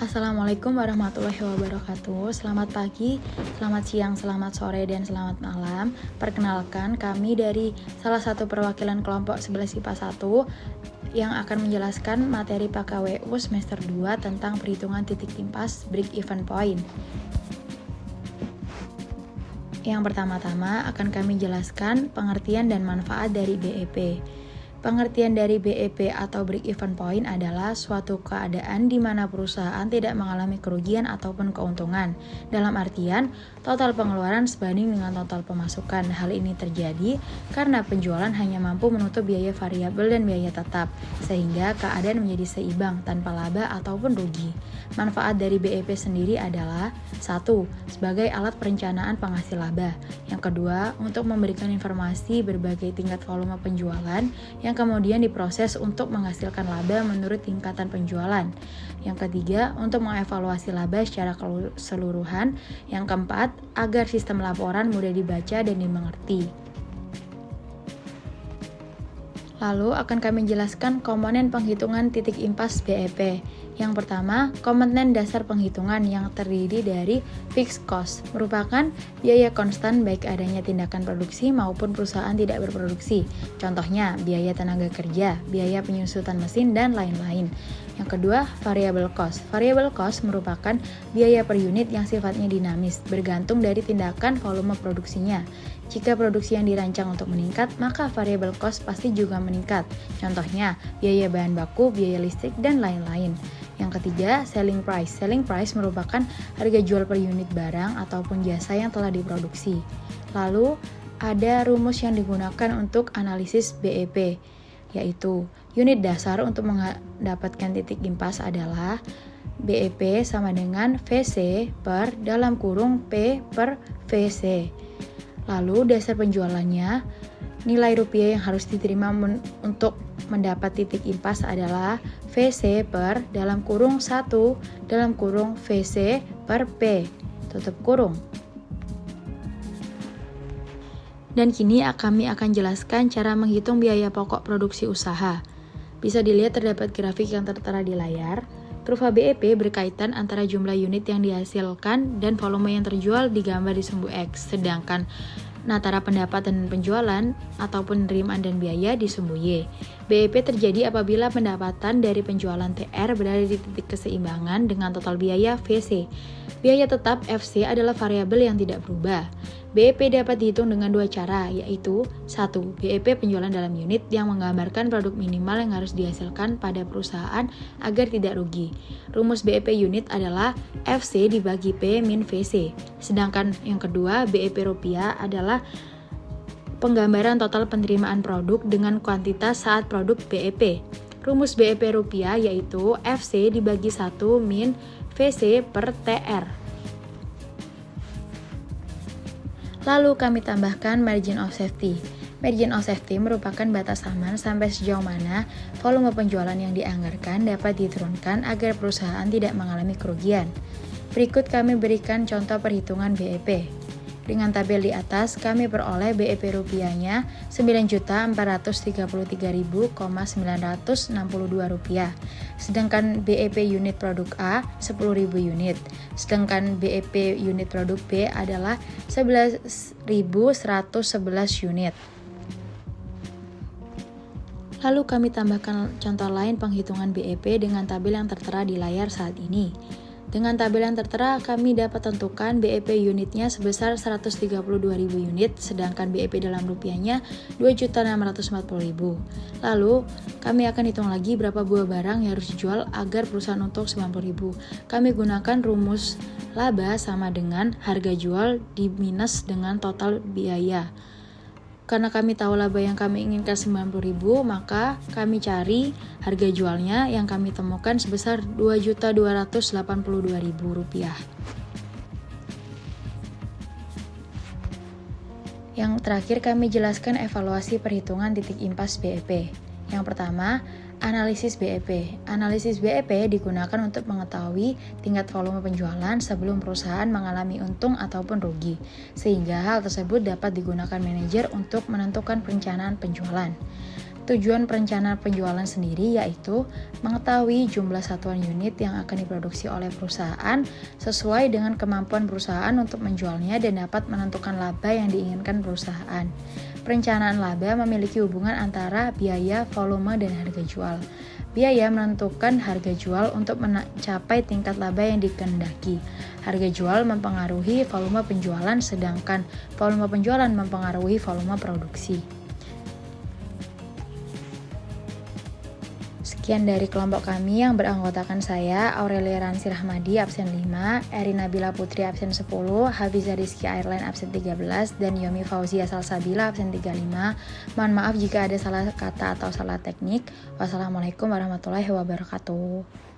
Assalamualaikum warahmatullahi wabarakatuh. Selamat pagi, selamat siang, selamat sore, dan selamat malam. Perkenalkan, kami dari salah satu perwakilan kelompok 11 IPA 1 yang akan menjelaskan materi PKWU semester 2 tentang perhitungan titik impas break-even point. Yang pertama-tama akan kami jelaskan pengertian dan manfaat dari BEP. Pengertian dari BEP atau break-even point adalah suatu keadaan di mana perusahaan tidak mengalami kerugian ataupun keuntungan. Dalam artian, total pengeluaran sebanding dengan total pemasukan. Hal ini terjadi karena penjualan hanya mampu menutup biaya variabel dan biaya tetap, sehingga keadaan menjadi seimbang tanpa laba ataupun rugi. Manfaat dari BEP sendiri adalah 1. Sebagai alat perencanaan penghasil laba. Yang kedua, untuk memberikan informasi berbagai tingkat volume penjualan yang kemudian diproses untuk menghasilkan laba menurut tingkatan penjualan. Yang ketiga, untuk mengevaluasi laba secara keseluruhan. Yang keempat, agar sistem laporan mudah dibaca dan dimengerti. Lalu akan kami jelaskan komponen penghitungan titik impas BEP. Yang pertama, komponen dasar penghitungan yang terdiri dari fixed cost, merupakan biaya konstan baik adanya tindakan produksi maupun perusahaan tidak berproduksi. Contohnya, biaya tenaga kerja, biaya penyusutan mesin, dan lain-lain. Yang kedua, variable cost. Variable cost merupakan biaya per unit yang sifatnya dinamis, bergantung dari tindakan volume produksinya. Jika produksi yang dirancang untuk meningkat, maka variable cost pasti juga meningkat. Contohnya, biaya bahan baku, biaya listrik, dan lain-lain. Yang ketiga, selling price. Selling price merupakan harga jual per unit barang ataupun jasa yang telah diproduksi. Lalu, ada rumus yang digunakan untuk analisis BEP, yaitu unit dasar untuk mendapatkan titik impas adalah BEP sama dengan VC per dalam kurung P per VC. Lalu dasar penjualannya, nilai rupiah yang harus diterima untuk mendapat titik impas adalah VC per dalam kurung 1 dalam kurung VC per P tutup kurung. Dan kini kami akan jelaskan cara menghitung biaya pokok produksi usaha. Bisa dilihat terdapat grafik yang tertera di layar. Kurva BEP berkaitan antara jumlah unit yang dihasilkan dan volume yang terjual digambar di sumbu X, sedangkan antara pendapatan dan penjualan ataupun penerimaan dan biaya di sumbu Y. BEP terjadi apabila pendapatan dari penjualan TR berada di titik keseimbangan dengan total biaya VC. Biaya tetap FC adalah variabel yang tidak berubah. BEP dapat dihitung dengan dua cara, yaitu 1. BEP penjualan dalam unit yang menggambarkan produk minimal yang harus dihasilkan pada perusahaan agar tidak rugi. Rumus BEP unit adalah FC dibagi P min VC. Sedangkan yang kedua, BEP rupiah adalah penggambaran total penerimaan produk dengan kuantitas saat produk BEP. Rumus BEP rupiah yaitu FC dibagi 1 min VC per TR. Lalu kami tambahkan margin of safety. Margin of safety merupakan batas aman sampai sejauh mana volume penjualan yang dianggarkan dapat diturunkan agar perusahaan tidak mengalami kerugian. Berikut kami berikan contoh perhitungan BEP. Dengan tabel di atas, kami peroleh BEP rupiahnya Rp9.433.962. Sedangkan BEP unit produk A 10.000 unit. Sedangkan BEP unit produk B adalah 11.111 unit. Lalu kami tambahkan contoh lain penghitungan BEP dengan tabel yang tertera di layar saat ini. Dengan tabel yang tertera, kami dapat tentukan BEP unitnya sebesar 132.000 unit, sedangkan BEP dalam rupiahnya 2.640.000. Lalu, kami akan hitung lagi berapa buah barang yang harus dijual agar perusahaan untung 90.000. Kami gunakan rumus laba sama dengan harga jual diminus dengan total biaya. Karena kami tahu laba yang kami inginkan 90.000, maka kami cari harga jualnya yang kami temukan sebesar Rp2.282.000. Yang terakhir kami jelaskan evaluasi perhitungan titik impas BEP. Yang pertama, analisis BEP. Analisis BEP digunakan untuk mengetahui tingkat volume penjualan sebelum perusahaan mengalami untung ataupun rugi, sehingga hal tersebut dapat digunakan manajer untuk menentukan perencanaan penjualan. Tujuan perencanaan penjualan sendiri yaitu mengetahui jumlah satuan unit yang akan diproduksi oleh perusahaan sesuai dengan kemampuan perusahaan untuk menjualnya dan dapat menentukan laba yang diinginkan perusahaan. Perencanaan laba memiliki hubungan antara biaya, volume, dan harga jual. Biaya menentukan harga jual untuk mencapai tingkat laba yang dikehendaki. Harga jual mempengaruhi volume penjualan, sedangkan volume penjualan mempengaruhi volume produksi. Sekian dari kelompok kami yang beranggotakan saya, Aurelia Ransi Rahmadi absen 5, Erina Bila Putri absen 10, Hafiza Rizky Airline absen 13, dan Yomi Fauzia Salsabila absen 35. Mohon maaf jika ada salah kata atau salah teknik. Wassalamualaikum warahmatullahi wabarakatuh.